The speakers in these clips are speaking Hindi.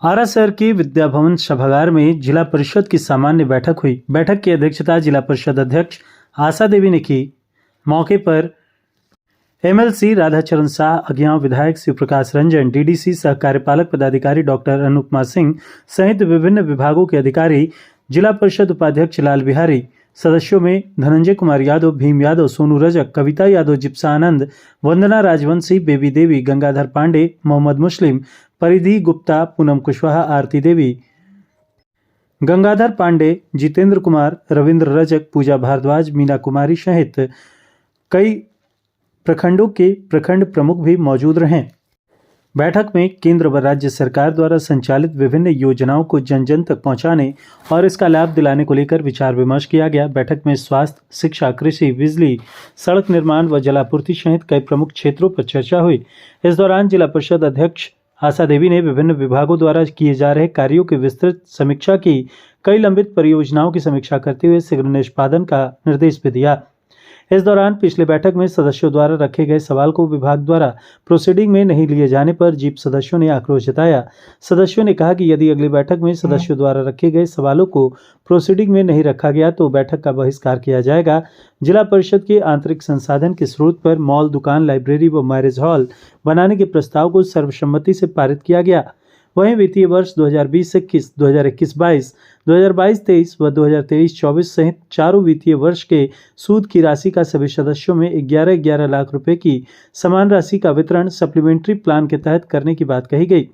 आरा शहर की विद्या भवन सभागार में जिला परिषद की सामान्य बैठक हुई। बैठक की अध्यक्षता जिला परिषद अध्यक्ष आशा देवी ने की। मौके पर एमएलसी राधाचरण शाह, अज्ञाव विधायक शिव प्रकाश रंजन, डीडीसी सह कार्यपालक पदाधिकारी डॉक्टर अनुपमा सिंह सहित विभिन्न विभागों के अधिकारी, जिला परिषद उपाध्यक्ष लाल बिहारी, सदस्यों में धनंजय कुमार यादव, भीम यादव, सोनू रजक, कविता यादव, जिप्सा आनंद, वंदना राजवंशी, बेबी देवी, गंगाधर पांडे, मोहम्मद मुस्लिम, परिधि गुप्ता, पूनम कुशवाहा, आरती देवी, गंगाधर पांडे, जितेंद्र कुमार, रविंद्र रजक, पूजा भारद्वाज, मीना कुमारी सहित कई प्रखंडों के प्रखंड प्रमुख भी मौजूद रहे। बैठक में केंद्र व राज्य सरकार द्वारा संचालित विभिन्न योजनाओं को जन जन तक पहुंचाने और इसका लाभ दिलाने को लेकर विचार विमर्श किया गया। बैठक में स्वास्थ्य, शिक्षा, कृषि, बिजली, सड़क निर्माण व जलापूर्ति सहित कई प्रमुख क्षेत्रों पर चर्चा हुई। इस दौरान जिला परिषद अध्यक्ष आशा देवी ने विभिन्न विभागों द्वारा किए जा रहे कार्यों की विस्तृत समीक्षा की। कई लंबित परियोजनाओं की समीक्षा करते हुए शीघ्र निष्पादन का निर्देश भी दिया। इस दौरान पिछले बैठक में सदस्यों द्वारा रखे गए सवाल को विभाग द्वारा प्रोसीडिंग में नहीं लिए जाने पर जीप सदस्यों ने आक्रोश जताया। सदस्यों ने कहा कि यदि अगली बैठक में सदस्यों द्वारा रखे गए सवालों को प्रोसीडिंग में नहीं रखा गया तो बैठक का बहिष्कार किया जाएगा। जिला परिषद के आंतरिक संसाधन के स्रोत पर मॉल, दुकान, लाइब्रेरी व मैरिज हॉल बनाने के प्रस्ताव को सर्वसम्मति से पारित किया गया। वहीं वित्तीय वर्ष 2020-21, 2021-22, 2022-23 व 2023-24 सहित चारों वित्तीय वर्ष के सूद की राशि का सभी सदस्यों में 11-11 लाख रुपए की समान राशि का वितरण सप्लीमेंट्री प्लान के तहत करने की बात कही गई।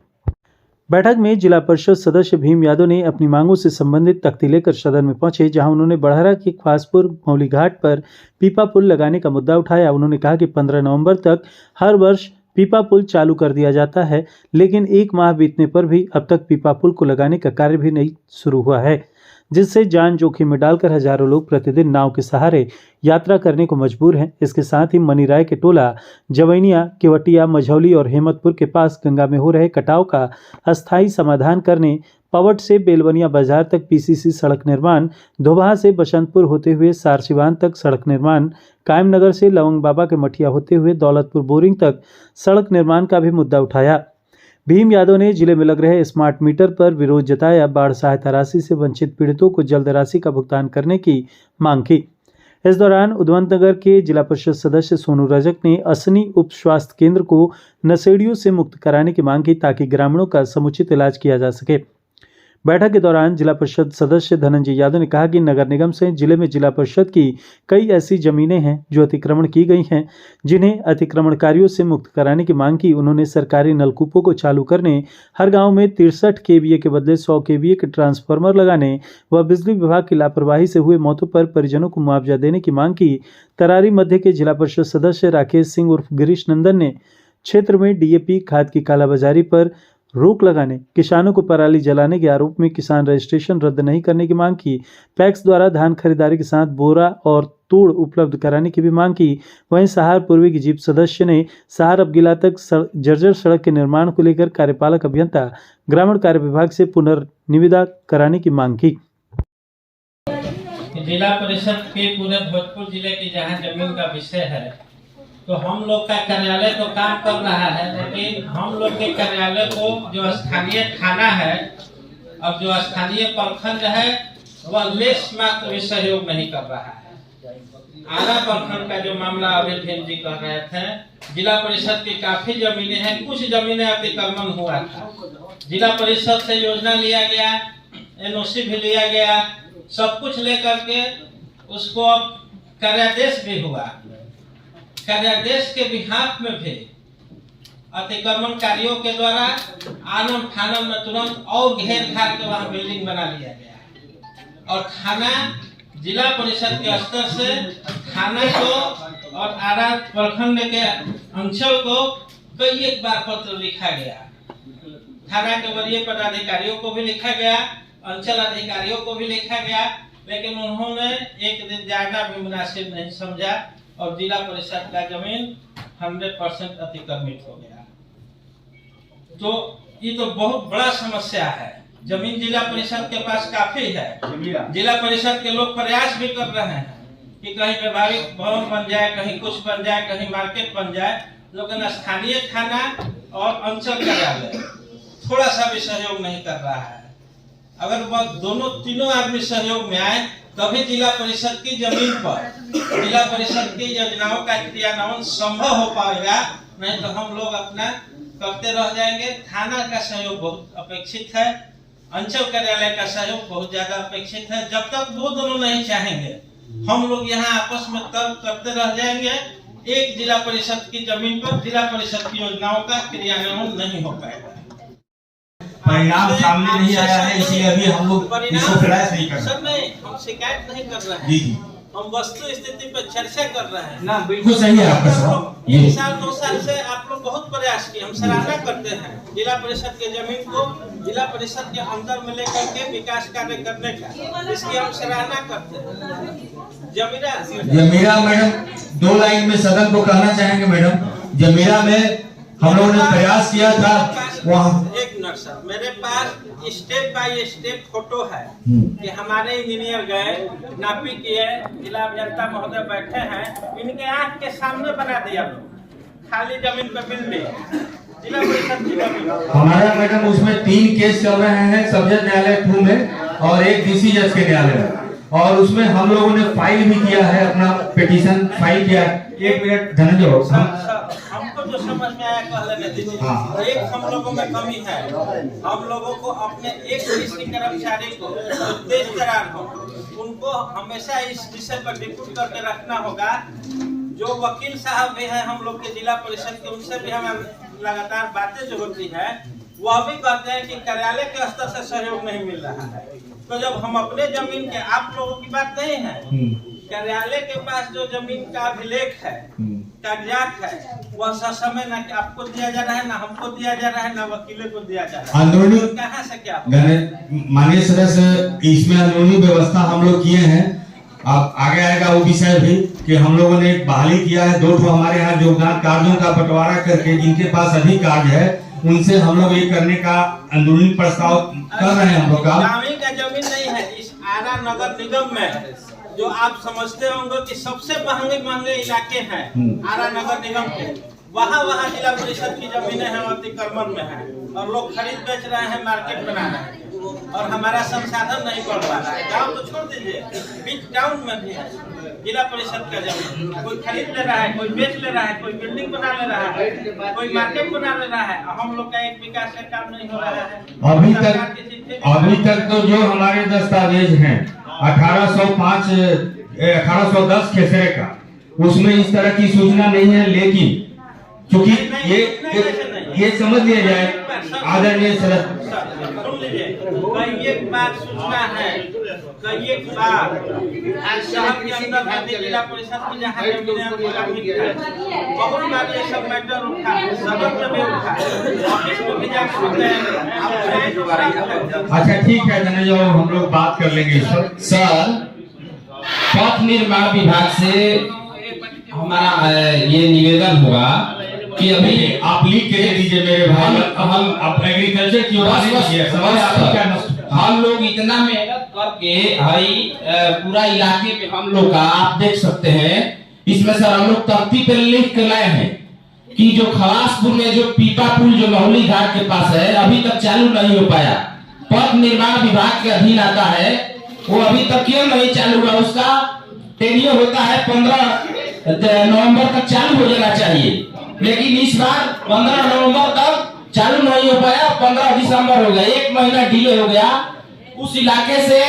बैठक में जिला परिषद सदस्य भीम यादव ने अपनी मांगों से संबंधित तख्ती लेकर सदन में पहुंचे, जहां उन्होंने बड़हरा के ख्वासपुर मौली घाट पर पीपा पुल लगाने का मुद्दा उठाया। उन्होंने कहा कि 15 नवंबर तक हर वर्ष पीपा पुल चालू कर दिया जाता है, लेकिन एक माह बीतने पर भी अब तक पीपा पुल को लगाने का कार्य भी नहीं शुरू हुआ है, जिससे जान जोखिम में डालकर हजारों लोग प्रतिदिन नाव के सहारे यात्रा करने को मजबूर हैं। इसके साथ ही मनीराय के टोला, जवैनिया, केवटिया, मझौली और हेमतपुर के पास गंगा में हो रहे कटाव का अस्थायी समाधान करने, पवट से बेलवनिया बाजार तक पीसीसी सड़क निर्माण, धोबहा से बसंतपुर होते हुए सारसीवान तक सड़क निर्माण, कायमनगर से लवंग बाबा के मठिया होते हुए दौलतपुर बोरिंग तक सड़क निर्माण का भी मुद्दा उठाया। भीम यादव ने जिले में लग रहे स्मार्ट मीटर पर विरोध जताया। बाढ़ सहायता राशि से वंचित पीड़ितों को जल्द राशि का भुगतान करने की मांग की। इस दौरान उद्वंतनगर के जिला परिषद सदस्य सोनू रजक ने असनी उप स्वास्थ्य केंद्र को नशेड़ियों से मुक्त कराने की मांग की, ताकि ग्रामीणों का समुचित इलाज किया जा सके। बैठक के दौरान जिला परिषद सदस्य धनंजय यादव ने कहा कि नगर निगम से जिले में जिला परिषद की कई ऐसी जमीनें हैं जो अतिक्रमण की गई हैं, जिन्हें अतिक्रमणकारियों से मुक्त कराने की मांग की। उन्होंने सरकारी नलकूपों को चालू करने, हर गांव में 63 केवीए के बदले 100 केवीए के ट्रांसफार्मर लगाने व बिजली विभाग की लापरवाही से हुए मौतों पर परिजनों को मुआवजा देने की मांग की। तरारी मध्य के जिला परिषद सदस्य राकेश सिंह उर्फ गिरीश नंदन ने क्षेत्र में डीएपी खाद की कालाबाजारी पर रोक लगाने, किसानों को पराली जलाने के आरोप में किसान रजिस्ट्रेशन रद्द नहीं करने की मांग की। पैक्स द्वारा धान खरीदारी के साथ बोरा और तूड़ उपलब्ध कराने की भी मांग की। वहीं सहार पूर्वी की जीप सदस्य ने सहार अबगिला तक जर्जर सड़क के निर्माण को लेकर कार्यपालक अभियंता ग्रामीण कार्य विभाग से पुनर्निविदा कराने की मांग की। जिला परिषद के पूरे भोजपुर जिले की जहाँ जमीन का विषय है, तो हम लोग का कार्यालय तो काम कर रहा है, लेकिन हम लोग के कार्यालय को जो स्थानीय थाना है और जो स्थानीय प्रखंड है वह लेस मात्र भी सहयोग नहीं कर रहा है। आरा प्रखंड का जो मामला अभी भीम जी कह रहे थे, जिला परिषद की काफी जमीनें हैं, कुछ जमीनें अतिक्रमण हुआ था, जिला परिषद से योजना लिया गया, एनओसी भी लिया गया, सब कुछ लेकर के उसको कार्यादेश भी हुआ। कार्यादेश के बिहाफ में भी अतिक्रमणकारियों के द्वारा आनन फानन में तुरंत और घेर घार के वहां बिल्डिंग बना लिया गया और थाना जिला परिषद के स्तर से थाना को और आरा प्रखंड के अंचल को कई एक बार पत्र लिखा गया। थाना के वरीय पदाधिकारियों को भी लिखा गया, अंचल अधिकारियों को भी लिखा गया, लेकिन उन्होंने एक दिन जाना भी मुनासिब नहीं समझा और जिला परिषद का जमीन 100% अतिक्रमित हो गया। तो ये तो बहुत बड़ा समस्या है। जमीन जिला परिषद के पास काफी है, जिला परिषद के लोग प्रयास भी कर रहे हैं कि कहीं वैवाहिक भवन बन जाए, कहीं कुछ बन जाए, कहीं मार्केट बन जाए, लेकिन स्थानीय थाना और अंचल कार्यालय थोड़ा सा भी सहयोग नहीं कर रहा है। अगर वह दोनों तीनों आदमी सहयोग में आए तभी जिला परिषद की जमीन पर जिला परिषद की योजनाओं का क्रियान्वयन संभव हो पाएगा, नहीं तो हम लोग अपना करते रह जाएंगे। थाना का सहयोग बहुत अपेक्षित है, अंचल कार्यालय का सहयोग बहुत ज्यादा अपेक्षित है। जब तक वो दोनों नहीं चाहेंगे हम लोग यहाँ आपस में तर्क करते रह जाएंगे। एक जिला परिषद की जमीन पर जिला परिषद की योजनाओं का क्रियान्वयन नहीं हो पाएगा। परिणाम सामने नहीं आया है, इसलिए अभी हम लोग इसको प्रयास नहीं कर रहे। सर नहीं, हम शिकायत नहीं कर रहे हैं जी जी, हम वस्तु स्थिति पर चर्चा कर रहे हैं ना बिल्कुल सही है आपका सवाल। 1 साल 2 साल से आप लोग बहुत प्रयास किए, हम सराहना करते हैं जिला परिषद के जमीन को जिला परिषद के अंदर में लेकर के विकास कार्य करने का, इसकी हम सराहना करते हैं। जमीरा मैडम 2 लाइन में सदन को कहना चाहेंगे मैडम, जमीरा में हम लोगों ने प्रयास किया था वहाँ। एक मिनट सर, मेरे पास स्टेप बाय स्टेप फोटो है कि हमारे इंजीनियर गए, नापी किए, जिला अभियंता महोदय बैठे हैं, इनके आंख के सामने बना दिया खाली जमीन पे बिल्डिंग जिला परिषद की जमीन। हमारा मैडम उसमें 3 केस चल रहे हैं, सब्जेक्ट न्यायालय 2 में और एक डीसी जज के न्यायालय में, और उसमें हम लोगों ने फाइल भी किया है, अपना पिटीशन फाइल किया। 1 मिनट धनंजय, हमको जो समझ में आया कह लेने दीजिए। हाँ। एक हम लोगों में कमी है, हम लोगों को अपने एक कृषि कर्मचारी को जो तेज तरार हो, उनको हमेशा इस विषय पर डिप्यूट करके रखना होगा। जो वकील साहब भी हैं हम लोग के जिला परिषद के, उनसे भी हमें लगातार बातें जो होती है, वह भी कहते हैं कि कार्यालय के स्तर से सहयोग नहीं मिल रहा है। तो जब हम अपने जमीन के, आप लोगों की बात नहीं है, कार्यालय के पास जो जमीन का अभिलेख है, कागजात है, वह समय न आपको दिया जा रहा है, ना हमको दिया जा रहा है, ना वकीलों को दिया जा रहा है। अंदरूनी तो कहाँ से क्या माननीय सदस्य, इसमें अंदरूनी व्यवस्था हम लोग किए हैं। अब आगे आएगा वो विषय भी कि हम लोगों ने बहाली किया है 2 हमारे यहाँ योगदान कार्यों का बंटवारा करके, जिनके पास अधिक कार्य है उनसे हम लोग ये करने का अंदरूनी प्रस्ताव कर रहे हैं। हम लोग ग्रामीण का जमीन नहीं है इस आरा नगर निगम में, जो आप समझते होंगे कि सबसे महंगे इलाके हैं आरा नगर निगम के, वहाँ जिला परिषद की जमीनें हैं, अतिक्रमण में है, और लोग खरीद बेच रहे हैं, मार्केट बना रहे हैं, और हमारा संसाधन नहीं बढ़ पा रहा है। गाँव तो छोड़ दीजिए, बीच टाउन में भी है जिला परिषद का जमीन, कोई खरीद ले रहा है, कोई बेच ले रहा है, कोई बिल्डिंग बना ले रहा है, कोई मार्केट बना ले रहा है, हम लोग का एक विकास का काम नहीं हो रहा है। अभी तक तो जो हमारे दस्तावेज हैं 1810 खेसरे का, उसमें इस तरह की सूचना नहीं है, लेकिन क्योंकि ये समझ लिया जाए आदरणीय सदस्य, सुन लीजिए, कई एक बार सूचना है, कई एक बार शहर के अंदर में जिला परिषद की जहाँ बहुत बार ये सब मैटर उठा, सदन में भी उठा, ऑफिस में भी जाकर। अच्छा ठीक है धनंजय, हम लोग बात कर लेंगे सर। पथ निर्माण विभाग से हमारा ये निवेदन होगा कि अभी आप लिख के दे दीजिए मेरे भाई, हम एग्रीकल्चर की हम लोग इतना मेहनत करके भाई पूरा इलाके में हम लोग का आप देख सकते हैं, इसमें सर हम लोग तरती पे लिख के लाए हैं कि जो खलासपुर में जो पीपा पुल जो महुली घाट के पास है, अभी तक चालू नहीं हो पाया। पथ निर्माण विभाग के अधीन आता है, वो अभी तक क्यों नहीं चालू हुआ? उसका टेनियर होता है 15 नवंबर तक चालू हो जाना चाहिए, लेकिन इस बार 15 नवंबर तक चालू नहीं हो पाया, 15 दिसंबर हो गया, 1 महीना डिले हो गया। उस इलाके से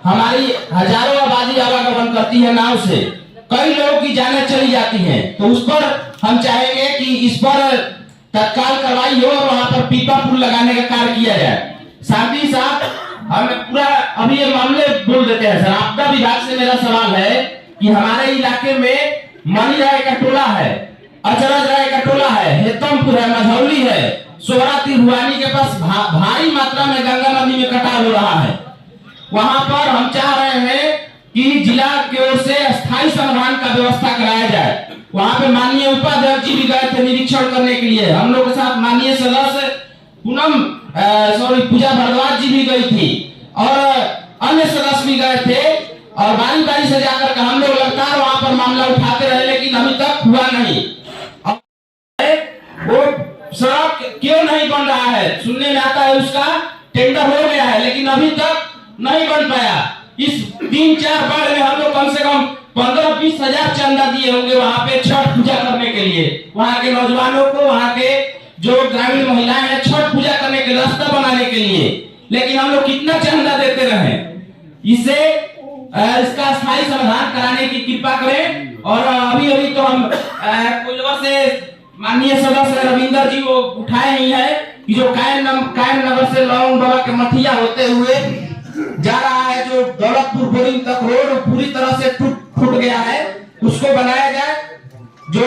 हमारी हजारों आबादी आवागमन करती है नाव से, कई लोगों की जानें चली जाती हैं, तो उस पर हम चाहेंगे कि इस पर तत्काल कार्रवाई हो और वहां पर पीपा पुल लगाने का कार्य किया जाए। साथ ही साथ हमें पूरा अभी ये मामले बोल देते हैं सर। आपदा विभाग से मेरा सवाल है कि हमारे इलाके में मनी राय का टोला है, अचरज राय का टोला है, हेतमपुर है, मझौली है, सोहरा तिरुवानी के पास भारी मात्रा में गंगा नदी में कटाव हो रहा है। वहां पर हम चाह रहे हैं कि जिला की ओर से अस्थायी समाधान का व्यवस्था कराया जाए। वहां पे माननीय उपाध्यक्ष जी भी गए थे निरीक्षण करने के लिए, हम लोग के साथ माननीय सदस्य पूजा भारद्वाज जी भी गई थी और अन्य सदस्य भी गए थे, और बारी बारी से जाकर के हम लोग लगातार वहां पर मामला उठाते रहे, लेकिन अभी तक हुआ नहीं। वो सड़क क्यों नहीं बन रहा है? सुनने में आता है उसका टेंडर हो गया है, लेकिन अभी तक नहीं बन पाया। इस 3-4 बार में हम लोग कम से कम 15-20 हजार चंदा दिए होंगे वहाँ पे छठ पूजा करने के लिए। वहाँ के नौजवानों को, वहाँ के जो ग्रामीण महिलाएं हैं, छठ पूजा करने के रास्ता बनाने के लिए। लेकिन हम लोग कितना चंदा देते रहे? इसे इसका स्थायी समाधान कराने की कृपा करें। और अभी तो हम कुलवर से माननीय सदस्य रविंदर जी वो उठाए ही है कि जो कायम नगर से लौंग बाबा के मठिया होते हुए जा रहा है, जो दौलतपुर बोरिंग तक रोड पूरी तरह से फूट गया है, उसको बनाया जाए। जो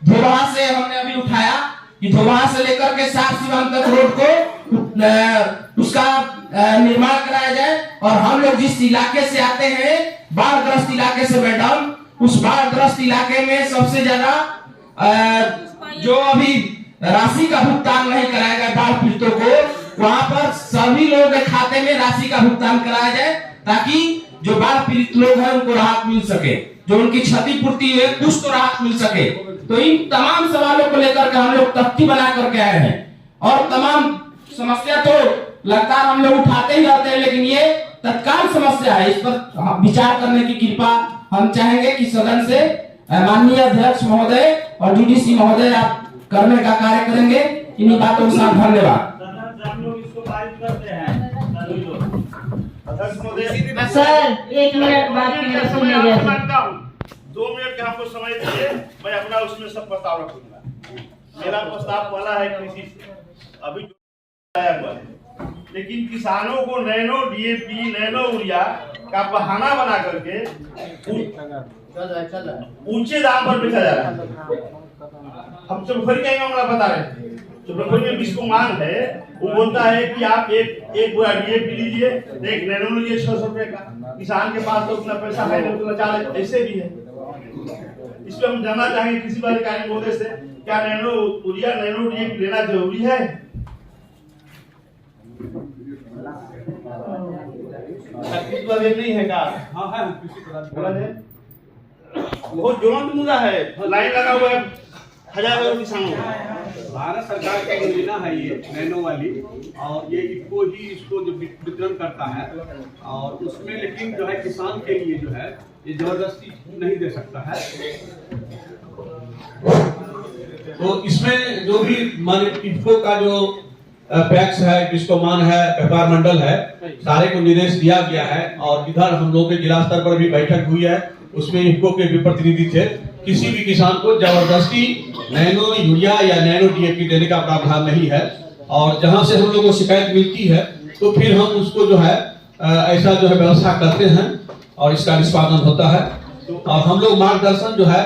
धोबहा से हमने अभी उठाया कि धोबहा से लेकर के सात सिवान तक रोड को उसका निर्माण कराया जाए। और हम लोग जिस इलाके से आते हैं, बाढ़ग्रस्त इलाके से मैडम, उस बाढ़ग्रस्त इलाके में सबसे ज्यादा जो अभी राशि का भुगतान नहीं कराया गया बाढ़ पीड़ितों को, वहां पर सभी लोगों के खाते में राशि का भुगतान कराया जाए, ताकि जो बाढ़ पीड़ित लोग हैं उनको राहत मिल सके, जो उनकी क्षतिपूर्ति है कुछ तो राहत मिल सके। तो इन तमाम सवालों को लेकर के हम लोग तख्ती बना करके आए हैं। और तमाम समस्या तो लगातार हम लोग उठाते ही रहते हैं, लेकिन ये तत्काल समस्या है, इस पर विचार करने की कृपा हम चाहेंगे कि सदन से माननीय अध्यक्ष महोदय और डीडीसी महोदय आप करने का कार्य करेंगे। इन्हीं बातों के साथ धन्यवाद। सर 1 मिनट बात की सुन लीजिए। 2 मिनट का हमको समय दीजिए, मैं अपना उसमें सब प्रस्ताव रखूंगा। मेरा प्रस्ताव वाला है कृषि से अभी आया हुआ है, लेकिन किसानों को नैनो डीएपी, नैनो यूरिया का बहाना बना करके ऊंचे दाम पर बेचा जा रहा है। हम चुपखोरी का मामला बता रहे हैं। चुपखोरी में जिसको मांग है वो बोलता है कि आप एक बोरा डीएपी लीजिए, एक नैनो लीजिए 600 रुपए का। किसान के पास तो उतना पैसा है नहीं, उतना चाल ऐसे भी है। इसलिए हम जानना चाहेंगे किसी बार अधिकारी महोदय से, क्या नैनो यूरिया, नैनो डीएपी लेना जरूरी है? नहीं है का? हाँ है, बहुत ज्वलंत मुद्दा है, लाइन लगा हुआ है हजारों किसानों का। भारत सरकार की योजना है ये नैनो वाली, और ये इफको ही इसको जो वितरण करता है, और उसमें लेकिन जो है किसान के लिए जो है ये जबरदस्ती नहीं दे सकता है। तो इसमें जो भी मान इफको का जो पैक्स है, डिस्कोमान है, व्यापार मंडल है, सारे को निर्देश दिया गया है। और इधर हम लोग के जिला स्तर पर भी बैठक हुई है, उसमें इफको के भी प्रतिनिधि थे। किसी भी किसान को जबरदस्ती नैनो यूरिया या नैनो डीएपी देने का प्रावधान नहीं है। और जहां से हम लोगों को शिकायत मिलती है तो फिर हम उसको जो है ऐसा जो है व्यवस्था करते हैं और इसका निष्पादन होता है। और हम लोग मार्गदर्शन जो है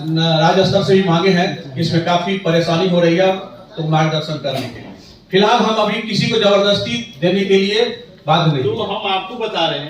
राज्य स्तर से भी मांगे हैं, इसमें काफी परेशानी हो रही है, तो मार्गदर्शन करने के लिए फिलहाल हम अभी किसी को जबरदस्ती देने के लिए बाध्य नहीं। तो हम आपको बता रहे हैं।